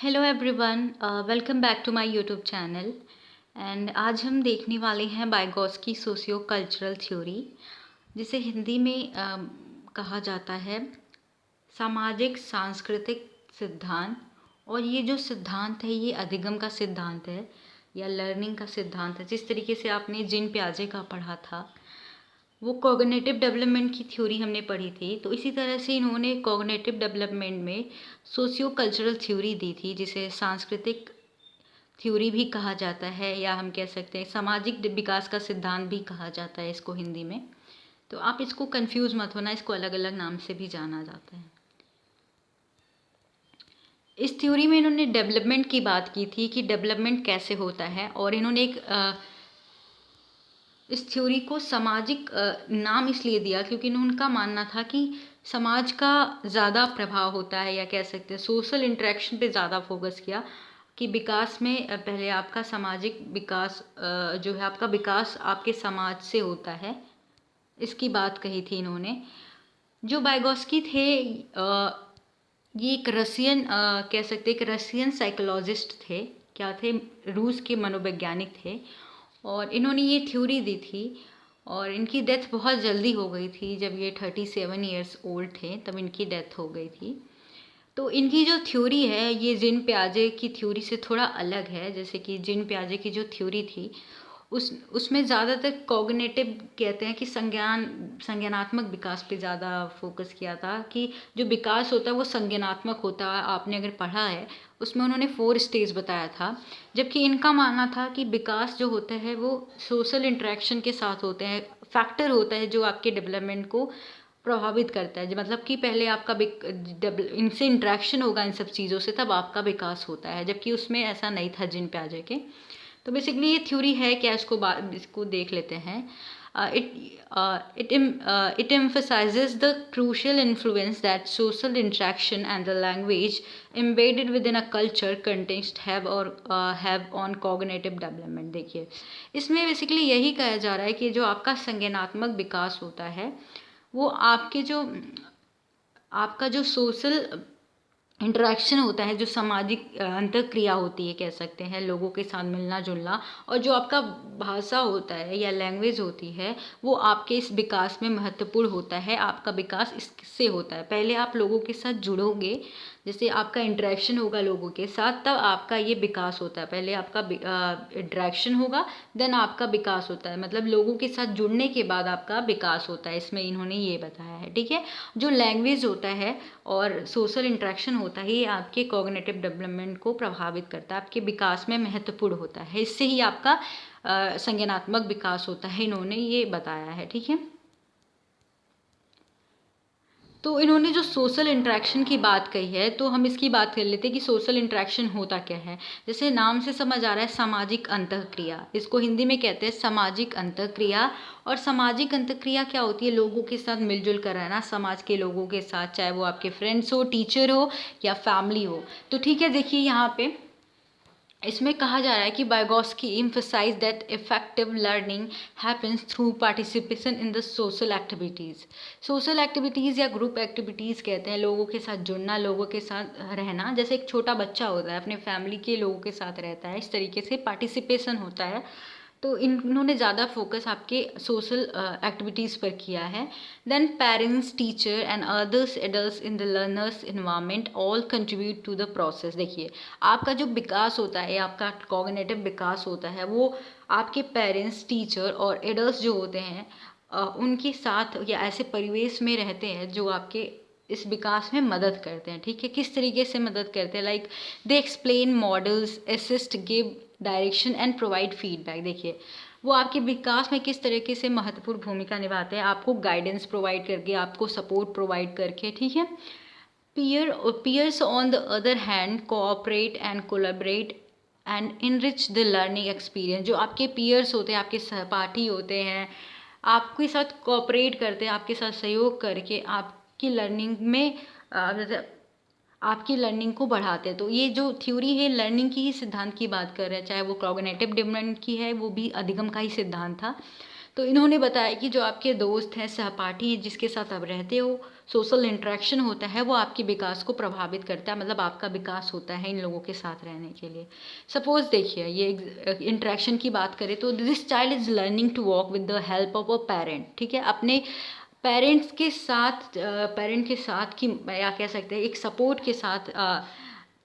Hello everyone, welcome back to my YouTube channel. And आज हम देखने वाले हैं वाइगोत्स्की सोशियो कल्चरल थ्योरी, जिसे हिंदी में कहा जाता है सामाजिक सांस्कृतिक सिद्धांत। और ये जो सिद्धांत है ये अधिगम का सिद्धांत है या लर्निंग का सिद्धांत है। जिस तरीके से आपने जीन पियाजे का पढ़ा था वो कॉग्निटिव डेवलपमेंट की थ्योरी हमने पढ़ी थी, तो इसी तरह से इन्होंने कॉग्निटिव डेवलपमेंट में सोशियो कल्चरल थ्योरी दी थी, जिसे सांस्कृतिक थ्योरी भी कहा जाता है या हम कह सकते हैं सामाजिक विकास का सिद्धांत भी कहा जाता है इसको हिंदी में। तो आप इसको कंफ्यूज मत होना, इसको अलग अलग नाम से भी जाना जाता है। इस थ्योरी में इन्होंने डेवलपमेंट की बात की थी कि डेवलपमेंट कैसे होता है, और इन्होंने इस थ्योरी को सामाजिक नाम इसलिए दिया क्योंकि उनका मानना था कि समाज का ज़्यादा प्रभाव होता है, या कह सकते हैं सोशल इंटरेक्शन पे ज़्यादा फोकस किया कि विकास में पहले आपका सामाजिक विकास जो है आपका विकास आपके समाज से होता है। इसकी बात कही थी इन्होंने। जो वाइगोत्स्की थे ये एक रसियन कह सकते हैं एक रसियन साइकोलॉजिस्ट थे। क्या थे? रूस के मनोवैज्ञानिक थे, और इन्होंने ये थ्योरी दी थी। और इनकी डेथ बहुत जल्दी हो गई थी, जब ये 37 ईयर्स ओल्ड थे तब इनकी डेथ हो गई थी। तो इनकी जो थ्योरी है ये जीन पियाजे की थ्योरी से थोड़ा अलग है। जैसे कि जीन पियाजे की जो थ्योरी थी उसमें ज़्यादातर कॉग्निटिव कहते हैं कि संज्ञानात्मक विकास पे ज़्यादा फोकस किया था, कि जो विकास होता है वो संज्ञानात्मक होता है। आपने अगर पढ़ा है उसमें उन्होंने 4 स्टेज बताया था, जबकि इनका मानना था कि विकास जो होता है वो सोशल इंटरेक्शन के साथ होते हैं, फैक्टर होता है जो आपके डेवलपमेंट को प्रभावित करता है। मतलब कि पहले आपका इनसे इंटरेक्शन होगा इन सब चीज़ों से, तब आपका विकास होता है, जबकि उसमें ऐसा नहीं था जीन पियाजे के। तो बेसिकली ये थ्योरी है क्या, इसको देख लेते हैं। It emphasizes the crucial influence that social interaction and the language embedded within a culture context have on cognitive development। देखिए इसमें बेसिकली यही कहा जा रहा है कि जो आपका संज्ञानात्मक विकास होता है वो आपका जो सोशल इंटरेक्शन होता है, जो सामाजिक अंतःक्रिया होती है, कह सकते हैं लोगों के साथ मिलना जुलना, और जो आपका भाषा होता है या लैंग्वेज होती है वो आपके इस विकास में महत्वपूर्ण होता है। आपका विकास इससे होता है, पहले आप लोगों के साथ जुड़ोगे, जैसे आपका इंटरेक्शन होगा लोगों के साथ, तब आपका ये विकास होता है। पहले आपका इंटरेक्शन होगा, देन आपका विकास होता है। मतलब लोगों के साथ जुड़ने के बाद आपका विकास होता है, इसमें इन्होंने ये बताया है। ठीक है, जो लैंग्वेज होता है और सोशल इंटरेक्शन होता है ये आपके कॉग्निटिव डेवलपमेंट को प्रभावित करता है, आपके विकास में महत्वपूर्ण होता है, इससे ही आपका संज्ञानात्मक विकास होता है, इन्होंने ये बताया है। ठीक है, तो इन्होंने जो सोशल इंटरेक्शन की बात कही है तो हम इसकी बात कर लेते हैं कि सोशल इंटरेक्शन होता क्या है। जैसे नाम से समझ आ रहा है सामाजिक अंतःक्रिया, इसको हिंदी में कहते हैं सामाजिक अंतःक्रिया। और सामाजिक अंतःक्रिया क्या होती है? लोगों के साथ मिलजुल कर रहना, समाज के लोगों के साथ, चाहे वो आपके फ्रेंड्स हो, टीचर हो या फैमिली हो। तो ठीक है, देखिए यहाँ पे इसमें कहा जा रहा है कि Vygotsky emphasize that effective learning happens through participation in the social activities। Social activities या ग्रुप एक्टिविटीज़ कहते हैं लोगों के साथ जुड़ना, लोगों के साथ रहना। जैसे एक छोटा बच्चा होता है अपने फैमिली के लोगों के साथ रहता है, इस तरीके से पार्टिसिपेशन होता है। तो इन्होंने ज़्यादा फोकस आपके सोशल एक्टिविटीज़ पर किया है। Then parents, teacher and others adults in the learners environment all contribute to the process. देखिए आपका जो विकास होता है, आपका कॉग्निटिव विकास होता है, वो आपके पेरेंट्स, टीचर और एडल्ट्स जो होते हैं उनके साथ या ऐसे परिवेश में रहते हैं जो आपके इस विकास में मदद करते हैं। ठीक है, किस तरीके से मदद करते हैं? Like they explain models, assist, give direction and provide feedback. देखिए वो आपके विकास में किस तरीके से महत्वपूर्ण भूमिका निभाते हैं, आपको गाइडेंस प्रोवाइड करके, आपको सपोर्ट प्रोवाइड करके। ठीक है, peers on the other hand cooperate and collaborate and enrich the learning experience। जो आपके peers होते हैं, आपके सहपाठी होते हैं, आपके साथ कोऑपरेट करते हैं, आपके साथ सहयोग करके आपकी लर्निंग में आपकी लर्निंग को बढ़ाते हैं। तो ये जो थ्योरी है लर्निंग की ही सिद्धांत की बात कर रहे हैं, चाहे वो कॉग्निटिव डेवलपमेंट की है, वो भी अधिगम का ही सिद्धांत था। तो इन्होंने बताया कि जो आपके दोस्त हैं, सहपाठी हैं, जिसके साथ आप रहते हो, सोशल इंटरेक्शन होता है वो आपके विकास को प्रभावित करता है, मतलब आपका विकास होता है इन लोगों के साथ रहने के लिए। सपोज देखिए ये इंटरेक्शन की बात करें तो this child is learning to walk with the help of a parent, ठीक है, अपने पेरेंट के साथ की, या कह सकते हैं एक सपोर्ट के साथ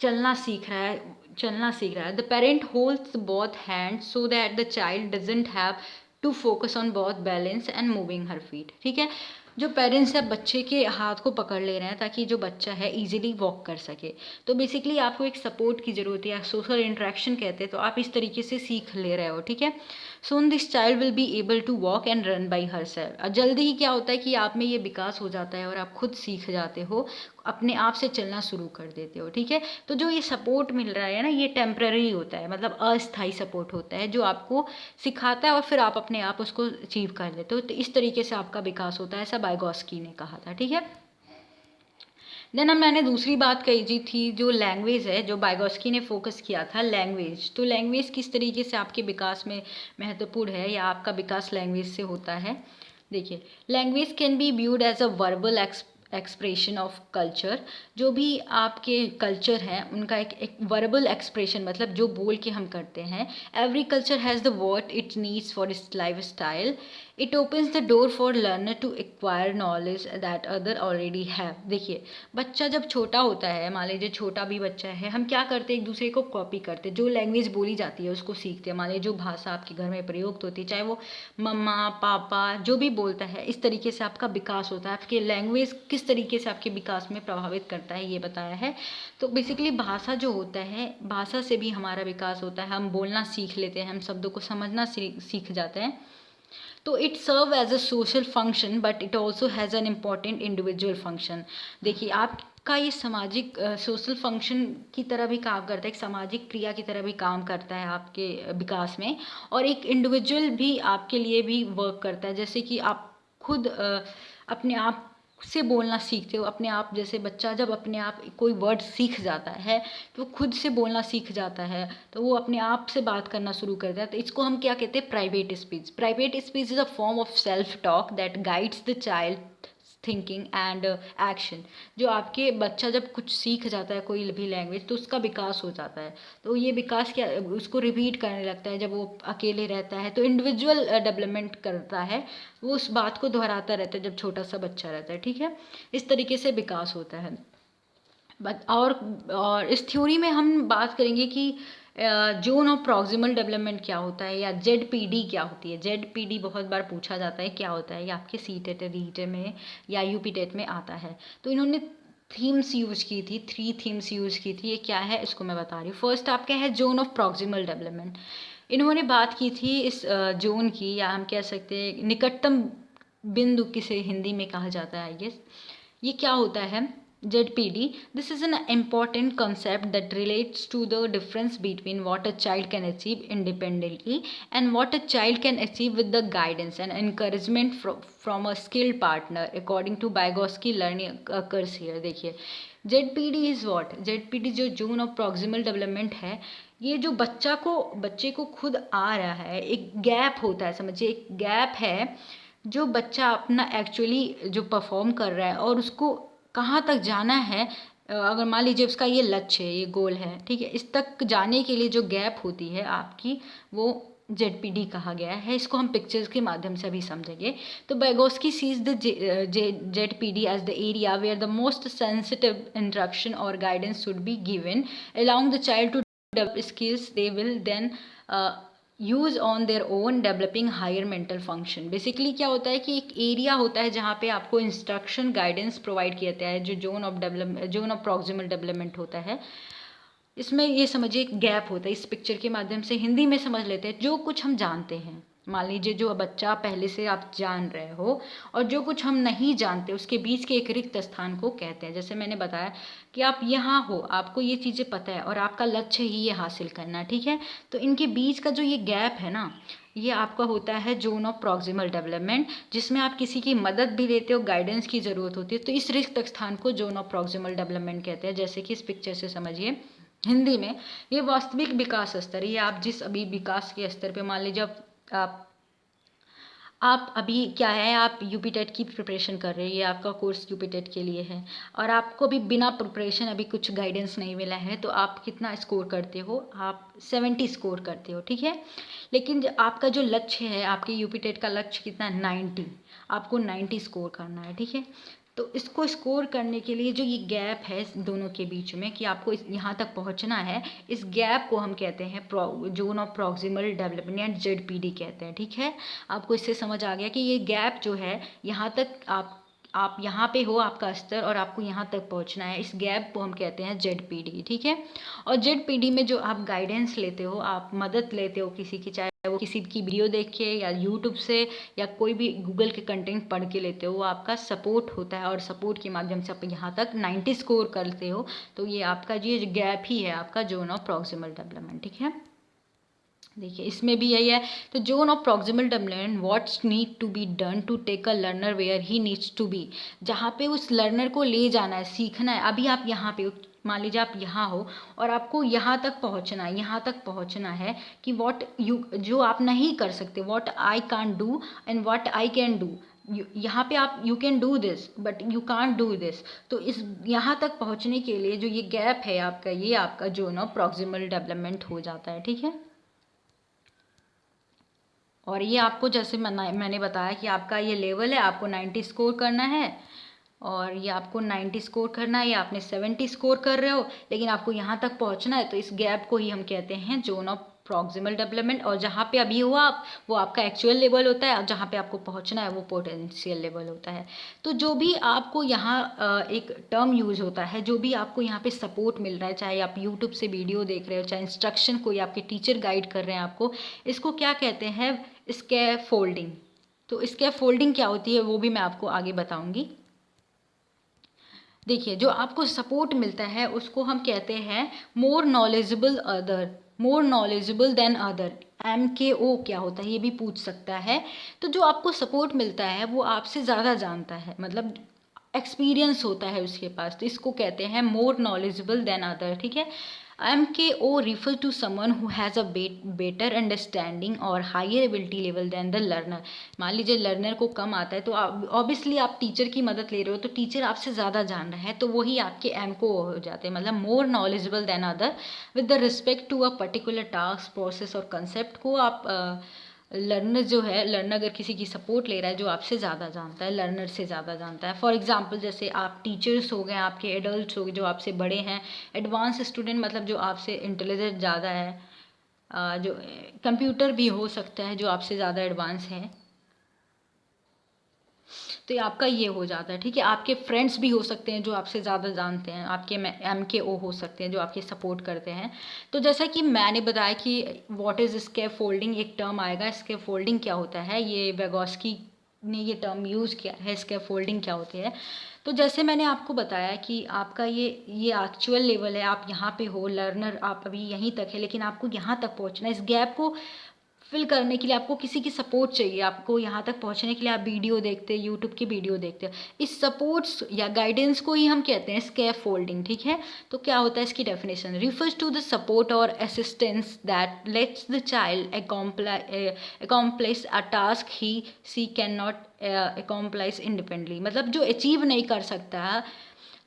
चलना सीख रहा है। The parent holds both hand so that the child doesn't have to focus on both balance and moving her feet, ठीक है। जो पेरेंट्स है बच्चे के हाथ को पकड़ ले रहे हैं ताकि जो बच्चा है इजीली वॉक कर सके। तो बेसिकली आपको एक सपोर्ट की ज़रूरत है, या सोशल इंटरेक्शन कहते हैं, तो आप इस तरीके से सीख ले रहे हो, ठीक है। Soon this child will be able to walk and run by herself. जल्दी ही क्या होता है कि आप में ये विकास हो जाता है और आप खुद सीख जाते हो, अपने आप से चलना शुरू कर देते हो, ठीक है। तो जो ये सपोर्ट मिल रहा है ना, ये टेम्पररी होता है, मतलब अस्थायी सपोर्ट होता है जो आपको सिखाता है और फिर आप अपने आप उसको अचीव कर लेते हो। तो इस तरीके से आपका विकास होता है, ऐसा वाइगोत्स्की ने कहा था, ठीक है। देन अब मैंने दूसरी बात कही जी थी जो लैंग्वेज है, जो वाइगोत्स्की ने फोकस किया था लैंग्वेज। तो लैंग्वेज किस तरीके से आपके विकास में महत्वपूर्ण है, या आपका विकास लैंग्वेज से होता है। देखिए, language can be viewed as a verbal expression of culture. जो भी आपके कल्चर हैं उनका एक वर्बल एक्सप्रेशन, मतलब जो बोल के हम करते हैं। Every culture has the word it needs for its life style. It opens the door for learner to acquire knowledge that other already have. देखिए, बच्चा जब छोटा होता है, मान लीजिए छोटा भी बच्चा है, हम क्या करते हैं, एक दूसरे को कॉपी करते हैं, जो लैंग्वेज बोली जाती है उसको सीखते हैं। मान लीजिए जो भाषा आपके घर में प्रयुक्त होती है, चाहे वो मम्मा पापा जो भी बोलता है, इस तरीके से आपका विकास होता है। आपके लैंग्वेज किस तरीके से आपके विकास में प्रभावित करता है ये बताया है। तो बेसिकली भाषा जो होता है, भाषा से भी हमारा विकास होता है, हम बोलना सीख लेते हैं, हम शब्दों को समझना सीख जाते हैं। तो it serve as a social function but it also has an important individual function. देखिए, आपका ये सामाजिक सोशल फंक्शन की तरह भी काम करता है, एक सामाजिक क्रिया की तरह भी काम करता है आपके विकास में, और एक इंडिविजुअल भी आपके लिए भी वर्क करता है। जैसे कि आप खुद अपने आप से बोलना सीखते हो, अपने आप, जैसे बच्चा जब अपने आप कोई वर्ड सीख जाता है तो वो खुद से बोलना सीख जाता है, तो वो अपने आप से बात करना शुरू करता है। तो इसको हम क्या कहते हैं, private speech. Private speech is a form of self talk that guides the child thinking and action. जो आपके बच्चा जब कुछ सीख जाता है कोई भी लैंग्वेज, तो उसका विकास हो जाता है। तो ये विकास क्या, उसको रिपीट करने लगता है। जब वो अकेले रहता है तो इंडिविजुअल डेवलपमेंट करता है, वो उस बात को दोहराता रहता है जब छोटा सा बच्चा रहता है, ठीक है। इस तरीके से विकास होता है। बट और इस थ्योरी में हम बात करेंगे कि जोन ऑफ प्रॉक्सिमल डेवलपमेंट क्या होता है, या जेडपीडी क्या होती है। जेडपीडी बहुत बार पूछा जाता है क्या होता है, या आपके सी टेट रीट में या यूपी टेट में आता है। तो इन्होंने थीम्स यूज की थी, 3 थीम्स यूज की थी। ये क्या है इसको मैं बता रही हूँ। फर्स्ट आपका है जोन ऑफ प्रॉक्सिमल डेवलपमेंट। इन्होंने बात की थी इस जोन की, या हम कह सकते हैं निकटतम बिंदु किसे हिंदी में कहा जाता है, आई गेस। ये क्या होता है ZPD? This is an important concept that relates to the difference between what a child can achieve independently and what a child can achieve with the guidance and encouragement from a skilled partner. According to Vygotsky, learning occurs here. देखिए, ZPD is what? ZPD जो zone of proximal development है, ये जो बच्चे को खुद आ रहा है, एक गैप होता है, समझिए एक गैप है जो बच्चा अपना एक्चुअली जो परफॉर्म कर रहा है और उसको कहाँ तक जाना है। अगर मान लीजिए उसका ये लक्ष्य है, ये गोल है, ठीक है, इस तक जाने के लिए जो गैप होती है आपकी, वो जेडपीडी कहा गया है। इसको हम पिक्चर्स के माध्यम से भी समझेंगे। तो Vygotsky sees the ZPD as the area where the most sensitive instruction or guidance should be given, allowing the child to develop skills they will then use on their own, developing higher mental function. Basically क्या होता है कि एक area होता है जहाँ पे आपको इंस्ट्रक्शन गाइडेंस प्रोवाइड किया जाता है, जो जोन ऑफ प्रॉक्सिमल डेवलपमेंट होता है। इसमें ये समझिए एक गैप होता है। इस पिक्चर के माध्यम से हिंदी में समझ लेते हैं, जो कुछ हम जानते हैं, मान लीजिए जो बच्चा पहले से आप जान रहे हो और जो कुछ हम नहीं जानते, उसके बीच के एक रिक्त स्थान को कहते हैं। जैसे मैंने बताया कि आप यहाँ हो, आपको ये चीज़ें पता है और आपका लक्ष्य ही ये हासिल करना, ठीक है। तो इनके बीच का जो ये गैप है ना, ये आपका होता है जोन ऑफ प्रॉक्सिमल डेवलपमेंट, जिसमें आप किसी की मदद भी लेते हो, गाइडेंस की ज़रूरत होती है। तो इस रिक्त स्थान को जोन ऑफ प्रॉक्सिमल डेवलपमेंट कहते हैं। जैसे कि इस पिक्चर से समझिए, हिंदी में ये वास्तविक विकास स्तर, ये आप जिस अभी विकास के स्तर पे, मान लीजिए आप आप अभी क्या है, आप यूपी टेट की प्रिपरेशन कर रहे हैं, ये आपका कोर्स यूपी टेट के लिए है, और आपको अभी बिना प्रिपरेशन अभी कुछ गाइडेंस नहीं मिला है, तो आप कितना स्कोर करते हो, आप 70 स्कोर करते हो, ठीक है। लेकिन आपका जो लक्ष्य है, आपके यूपी टेट का लक्ष्य कितना है, 90, आपको 90 स्कोर करना है, ठीक है। तो इसको स्कोर करने के लिए जो ये गैप है इस दोनों के बीच में, कि आपको यहाँ तक पहुँचना है, इस गैप को हम कहते हैं जोन ऑफ प्रॉक्सिमल डेवलपमेंट या जेडपीडी कहते हैं, ठीक है। आपको इससे समझ आ गया कि ये गैप जो है, यहाँ तक आप यहाँ पे हो, आपका स्तर, और आपको यहाँ तक पहुँचना है, इस गैप को हम कहते हैं जेडपीडी, ठीक है। और जेडपीडी में जो आप गाइडेंस लेते हो, आप मदद लेते हो किसी की, चाहे वो किसी की वीडियो देख के या यूट्यूब से या कोई भी गूगल के कंटेंट पढ़ के लेते हो, वो आपका सपोर्ट होता है, और सपोर्ट के माध्यम से आप यहाँ तक 90 स्कोर करते हो, तो ये आपका ये गैप ही है आपका जोन ऑफ प्रॉक्सिमल डेवलपमेंट, ठीक है। देखिए इसमें भी यही है, तो zone of proximal development, what's need to be done to take a learner where he needs to be, जहाँ पे उस लर्नर को ले जाना है, सीखना है। अभी आप यहाँ पे, मान लीजिए आप यहाँ हो और आपको यहाँ तक पहुँचना है, यहाँ तक पहुँचना है कि व्हाट यू, जो आप नहीं कर सकते, what I can't do and what I can do, यहाँ पे आप you can do this but you can't do this. तो इस यहाँ तक पहुँचने के लिए जो ये गैप है आपका, ये आपका जोन ऑफ प्रॉक्सिमल डेवलपमेंट हो जाता है, ठीक है। और ये आपको जैसे मैंने बताया कि आपका ये लेवल है, आपको 90 स्कोर करना है, और ये आपको 90 स्कोर करना है, ये आपने 70 स्कोर कर रहे हो, लेकिन आपको यहाँ तक पहुँचना है, तो इस गैप को ही हम कहते हैं जोन ऑफ प्रॉक्सिमल डेवलपमेंट। और जहाँ पे अभी हो आप, वो आपका एक्चुअल लेवल होता है, और जहाँ पे आपको पहुँचना है वो पोटेंशियल लेवल होता है। तो जो भी आपको यहाँ एक टर्म यूज होता है, जो भी आपको यहाँ पे सपोर्ट मिल रहा है, चाहे आप यूट्यूब से वीडियो देख रहे हो, चाहे इंस्ट्रक्शन कोई आपके टीचर गाइड कर रहे हैं आपको, इसको क्या कहते हैं, स्कैफोल्डिंग। तो स्कैफोल्डिंग क्या होती है वो भी मैं आपको आगे बताऊंगी। देखिए जो आपको सपोर्ट मिलता है उसको हम कहते हैं मोर नॉलेजेबल अदर, मोर नॉलेजेबल देन अदर। MKO क्या होता है ये भी पूछ सकता है। तो जो आपको सपोर्ट मिलता है वो आपसे ज़्यादा जानता है, मतलब एक्सपीरियंस होता है उसके पास, तो इसको कहते हैं मोर नॉलेजेबल देन अदर, ठीक है। MKO refer to someone who has a better understanding और higher ability level than the learner। मान लीजिए लर्नर को कम आता है, तो ऑब्वियसली आप टीचर की मदद ले रहे हो, तो टीचर आपसे ज़्यादा जान रहा है, तो वही आपके MKO हो जाते हैं, मतलब more knowledgeable than other with the respect to a particular task, process और कंसेप्ट को आप लर्नर जो है, लर्नर अगर किसी की सपोर्ट ले रहा है जो आपसे ज़्यादा जानता है, लर्नर से ज़्यादा जानता है। फॉर एग्जांपल जैसे आप टीचर्स हो गए, आपके एडल्ट्स हो गए जो आपसे बड़े हैं, एडवांस स्टूडेंट मतलब जो आपसे इंटेलिजेंट ज़्यादा है, जो कंप्यूटर भी हो सकता है जो आपसे ज़्यादा एडवांस है, तो ये आपका ये हो जाता है, ठीक है। आपके फ्रेंड्स भी हो सकते हैं जो आपसे ज़्यादा जानते हैं, आपके MKO हो सकते हैं जो आपके सपोर्ट करते हैं। तो जैसा कि मैंने बताया कि व्हाट इज़ स्कैफोल्डिंग, एक टर्म आएगा, स्कैफोल्डिंग क्या होता है, ये वेगोस्की ने ये टर्म यूज़ किया है, स्कैफोल्डिंग क्या होती है। तो जैसे मैंने आपको बताया कि आपका ये एक्चुअल लेवल है, आप यहाँ पे हो, लर्नर आप अभी यहीं तक है, लेकिन आपको यहाँ तक पहुँचना है। इस गैप को फिल करने के लिए आपको किसी की सपोर्ट चाहिए, आपको यहाँ तक पहुँचने के लिए आप वीडियो देखते हैं, यूट्यूब की वीडियो देखते हो, इस सपोर्ट्स या गाइडेंस को ही हम कहते हैं स्कैफोल्डिंग, ठीक है। तो क्या होता है इसकी definition, refers to the support और assistance that lets the child accomplish a task he she can not accomplish independently, मतलब जो अचीव नहीं कर सकता,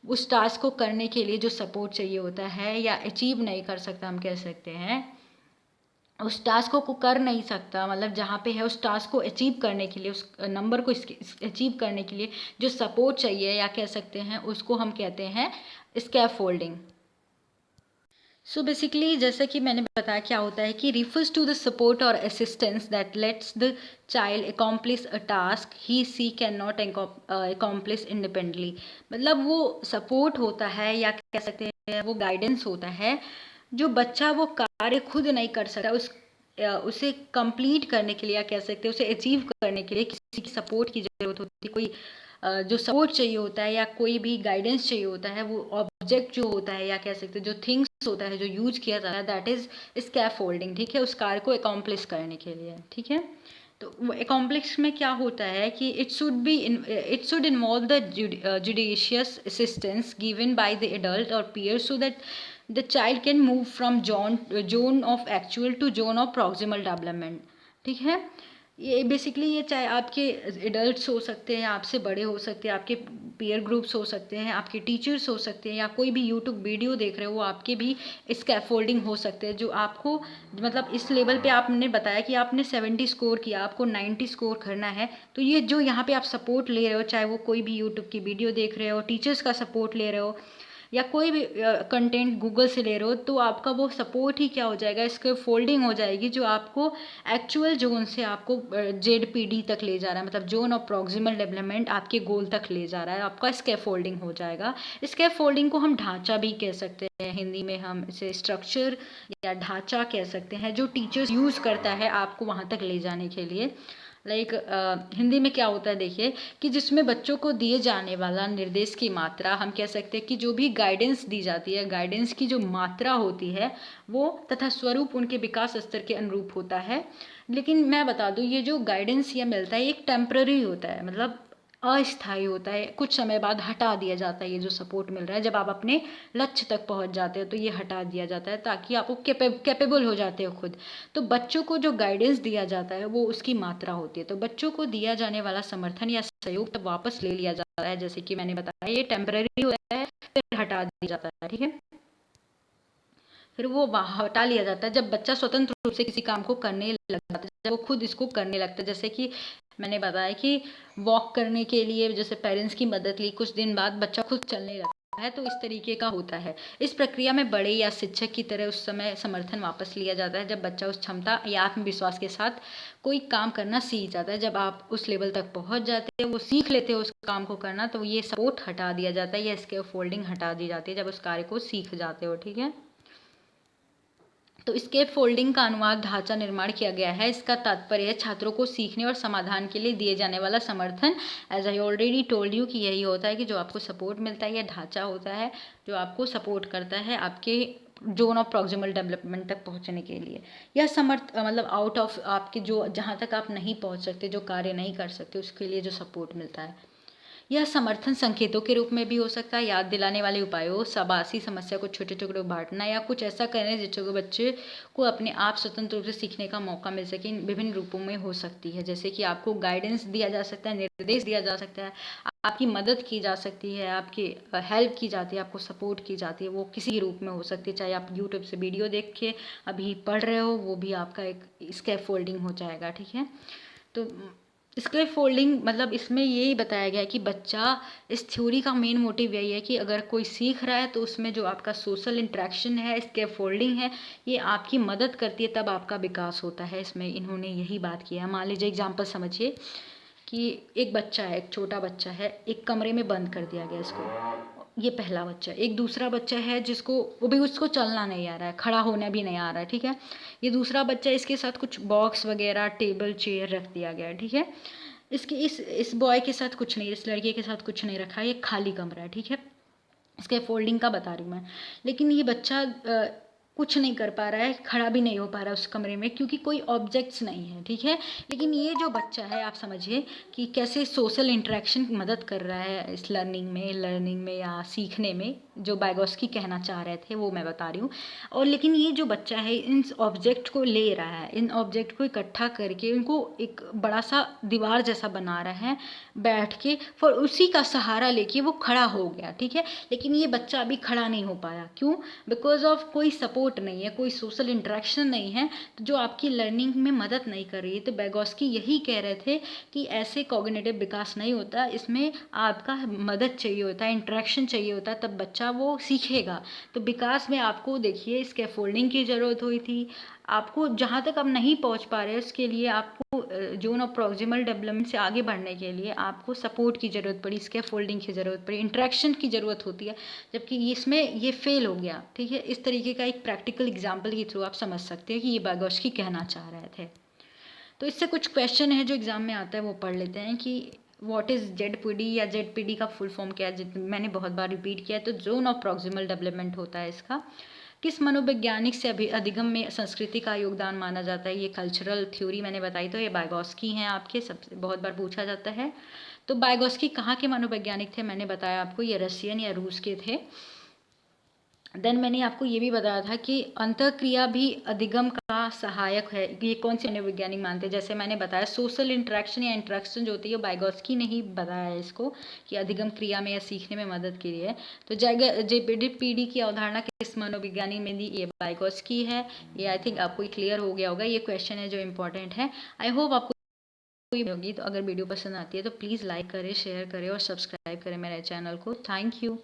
उस टास्क को करने के लिए जो सपोर्ट चाहिए होता है, या अचीव नहीं कर सकता, हम कह सकते हैं उस टास्क को कर नहीं सकता, मतलब जहाँ पे है उस टास्क को अचीव करने के लिए, उस नंबर को अचीव करने के लिए जो सपोर्ट चाहिए, या कह सकते हैं उसको हम कहते हैं स्कैफोल्डिंग। सो बेसिकली जैसा कि मैंने बताया क्या होता है कि रिफर्स टू द सपोर्ट और assistance that lets the child accomplish a task he she can not accomplish independently, मतलब वो सपोर्ट होता है या कह सकते हैं वो गाइडेंस होता है, जो बच्चा वो कार्य खुद नहीं कर सकता, उसे कंप्लीट करने के लिए, या कह सकते हैं उसे अचीव करने के लिए किसी की सपोर्ट की ज़रूरत होती है, कोई जो सपोर्ट चाहिए होता है या कोई भी गाइडेंस चाहिए होता है, वो ऑब्जेक्ट जो होता है या कह सकते हैं जो थिंग्स होता है जो यूज किया जाता है, दैट इज स्कैफोल्डिंग, ठीक है, उस कार्य को अकॉम्प्लिश करने के लिए, ठीक है। तो अकॉम्प्लिश में क्या होता है कि it should involve the judicious assistance given by the adult और peer so that the child can move from zone of actual to zone of proximal development, ठीक है। ये बेसिकली ये चाहे आपके एडल्ट्स हो सकते हैं, आपसे बड़े हो सकते हैं, आपके पीयर ग्रुप्स हो सकते हैं, आपके टीचर्स हो सकते हैं, या कोई भी यूट्यूब वीडियो देख रहे हो वो आपके भी स्कैफोल्डिंग हो सकते हैं, जो आपको मतलब इस लेवल पे आपने बताया कि आपने 70 स्कोर किया, आपको 90 स्कोर करना है। तो ये जो यहाँ पे आप सपोर्ट ले रहे हो, चाहे वो कोई भी यूट्यूब की वीडियो देख रहे हो, टीचर्स का सपोर्ट ले रहे हो, या कोई भी कंटेंट गूगल से ले रहे हो, तो आपका वो सपोर्ट ही क्या हो जाएगा, इसके फोल्डिंग हो जाएगी, जो आपको एक्चुअल जोन से आपको ZPD तक ले जा रहा है, मतलब जोन ऑफ प्रॉक्सिमल डेवलपमेंट आपके गोल तक ले जा रहा है, आपका स्कैफोल्डिंग हो जाएगा। स्कैफोल्डिंग को हम ढांचा भी कह सकते हैं, हिंदी में हम इसे स्ट्रक्चर या ढांचा कह सकते हैं, जो टीचर्स यूज़ करता है आपको वहाँ तक ले जाने के लिए। लाइक हिंदी में क्या होता है देखिए, कि जिसमें बच्चों को दिए जाने वाला निर्देश की मात्रा, हम कह सकते हैं कि जो भी गाइडेंस दी जाती है, गाइडेंस की जो मात्रा होती है वो तथा स्वरूप उनके विकास स्तर के अनुरूप होता है। लेकिन मैं बता दूं, ये जो गाइडेंस ये मिलता है एक टेम्पररी होता है, मतलब अस्थायी होता है, कुछ समय बाद हटा दिया जाता है। ये जो सपोर्ट मिल रहा है, जब आप अपने लक्ष्य तक पहुंच जाते हो तो ये हटा दिया जाता है, ताकि आपको कैपेबल हो जाते हो खुद। तो बच्चों को जो गाइडेंस दिया जाता है वो उसकी मात्रा होती है। तो बच्चों को दिया जाने वाला समर्थन या सहयोग तब वापस ले लिया जाता है, जैसे कि मैंने बताया ये टेम्पररी होता है, फिर हटा दिया जाता है, ठीक है। फिर वो हटा लिया जाता है जब बच्चा स्वतंत्र रूप से किसी काम को करने लग जाता है, जब वो खुद इसको करने लगता है। जैसे कि मैंने बताया कि वॉक करने के लिए जैसे पेरेंट्स की मदद ली, कुछ दिन बाद बच्चा खुद चलने लगता है, तो इस तरीके का होता है। इस प्रक्रिया में बड़े या शिक्षक की तरह उस समय समर्थन वापस लिया जाता है, जब बच्चा उस क्षमता या आत्मविश्वास के साथ कोई काम करना सीख जाता है। जब आप उस लेवल तक पहुंच जाते हैं, वो सीख लेते हो उस काम को करना, तो ये सपोर्ट हटा दिया जाता है या इसके फोल्डिंग हटा दी जाती है जब उस कार्य को सीख जाते हो, ठीक है। तो स्केप फोल्डिंग का अनुवाद ढांचा निर्माण किया गया है। इसका तात्पर्य है छात्रों को सीखने और समाधान के लिए दिए जाने वाला समर्थन। As I already told you कि यही होता है कि जो आपको सपोर्ट मिलता है, यह ढांचा होता है जो आपको सपोर्ट करता है आपके जोन ऑफ प्रॉक्सिमल डेवलपमेंट तक पहुंचने के लिए। यह समर्थ मतलब आउट ऑफ आपके जो जहाँ तक आप नहीं पहुंच सकते, जो कार्य नहीं कर सकते, उसके लिए जो सपोर्ट मिलता है। यह समर्थन संकेतों के रूप में भी हो सकता है, याद दिलाने वाले उपायों, शाबाशी, समस्या को छोटे टुकड़ों बांटना, या कुछ ऐसा करने जिससे को बच्चे को अपने आप स्वतंत्र रूप से सीखने का मौका मिल सके। इन विभिन्न रूपों में हो सकती है, जैसे कि आपको गाइडेंस दिया जा सकता है, निर्देश दिया जा सकता है, आपकी मदद की जा सकती है, आपकी हेल्प की जाती है, आपको सपोर्ट की जाती है। वो किसी रूप में हो सकती है, चाहे आप यूट्यूब से वीडियो देख के अभी पढ़ रहे हो, वो भी आपका एक स्कैफोल्डिंग हो जाएगा, ठीक है। तो स्कैफोल्डिंग मतलब इसमें यही बताया गया है कि बच्चा, इस थ्योरी का मेन मोटिव यही है कि अगर कोई सीख रहा है तो उसमें जो आपका सोशल इंटरेक्शन है, स्कैफोल्डिंग है, ये आपकी मदद करती है, तब आपका विकास होता है। इसमें इन्होंने यही बात किया है। मान लीजिए एग्जाम्पल समझिए कि एक बच्चा है, एक छोटा बच्चा है, एक कमरे में बंद कर दिया गया इसको, ये पहला बच्चा। एक दूसरा बच्चा है जिसको वो भी उसको चलना नहीं आ रहा है, खड़ा होना भी नहीं आ रहा है, ठीक है। ये दूसरा बच्चा, इसके साथ कुछ बॉक्स वगैरह, टेबल, चेयर रख दिया गया है, ठीक है। इसके इस बॉय के साथ कुछ नहीं, इस लड़के के साथ कुछ नहीं रखा है, ये खाली कमरा है, ठीक है। इसके फोल्डिंग का बता रही हूँ मैं। लेकिन ये बच्चा कुछ नहीं कर पा रहा है, खड़ा भी नहीं हो पा रहा है उस कमरे में, क्योंकि कोई ऑब्जेक्ट्स नहीं है, ठीक है। लेकिन ये जो बच्चा है, आप समझिए कि कैसे सोशल इंटरेक्शन मदद कर रहा है इस लर्निंग में या सीखने में, जो बाइगोस्की कहना चाह रहे थे वो मैं बता रही हूँ। और लेकिन ये जो बच्चा है इन ऑब्जेक्ट को ले रहा है, इन ऑब्जेक्ट को इकट्ठा करके उनको एक बड़ा सा दीवार जैसा बना रहा है बैठ के, फिर उसी का सहारा लेके वो खड़ा हो गया, ठीक है। लेकिन ये बच्चा अभी खड़ा नहीं हो पाया, क्यों? बिकॉज ऑफ कोई सपोर्ट नहीं है, कोई सोशल इंटरेक्शन नहीं है, तो जो आपकी लर्निंग में मदद नहीं कर रही है। तो बैगोस्की यही कह रहे थे कि ऐसे कॉग्निटिव विकास नहीं होता, इसमें आपका मदद चाहिए होता है, इंटरेक्शन चाहिए होता है, तब बच्चा वो सीखेगा। तो विकास में आपको देखिए स्कैफोल्डिंग की ज़रूरत हुई थी। आपको जहाँ तक आप नहीं पहुँच पा रहे, उसके लिए आपको जोन ऑफ प्रॉक्सिमल डेवलपमेंट से आगे बढ़ने के लिए आपको सपोर्ट की ज़रूरत पड़ी, स्कैफोल्डिंग की ज़रूरत पड़ी, इंटरेक्शन की ज़रूरत होती है, जबकि इसमें ये फेल हो गया, ठीक है। इस तरीके का एक प्रैक्टिकल एग्जाम्पल के थ्रू आप समझ सकते हैं कि ये बैगोस्की कहना चाह रहे थे। तो इससे कुछ क्वेश्चन है जो एग्जाम में आता है, वो पढ़ लेते हैं कि व्हाट इज़ ZPD, या ZPD का फुल फॉर्म क्या है। मैंने बहुत बार रिपीट किया है, तो जोन ऑफ प्रॉक्सिमल डेवलपमेंट होता है इसका। किस मनोवैज्ञानिक से अधिगम में संस्कृति का योगदान माना जाता है? ये कल्चरल थ्योरी मैंने बताई, तो ये बाइगोस्की हैं आपके, सबसे बहुत बार पूछा जाता है। तो बाइगोस्की कहाँ के मनोवैज्ञानिक थे? मैंने बताया आपको, ये रशियन या रूस के थे। देन मैंने आपको ये भी बताया था कि अंतःक्रिया भी अधिगम का सहायक है। ये कौन से मनोवैज्ञानिक मानते हैं? जैसे मैंने बताया सोशल इंटरेक्शन या इंटरेक्शन जो होती है, वाइगोत्स्की ने ही बताया है इसको कि अधिगम क्रिया में या सीखने में मदद के लिए। तो जेपीडी की अवधारणा किस मनोविज्ञानी में दी? ये वाइगोत्स्की है। ये आई थिंक आपको क्लियर हो गया होगा। ये क्वेश्चन है जो इम्पोर्टेंट है। आई होप आपको होगी। तो अगर वीडियो पसंद आती है तो प्लीज़ लाइक करें, शेयर करें और सब्सक्राइब करें मेरे चैनल को। Thank you.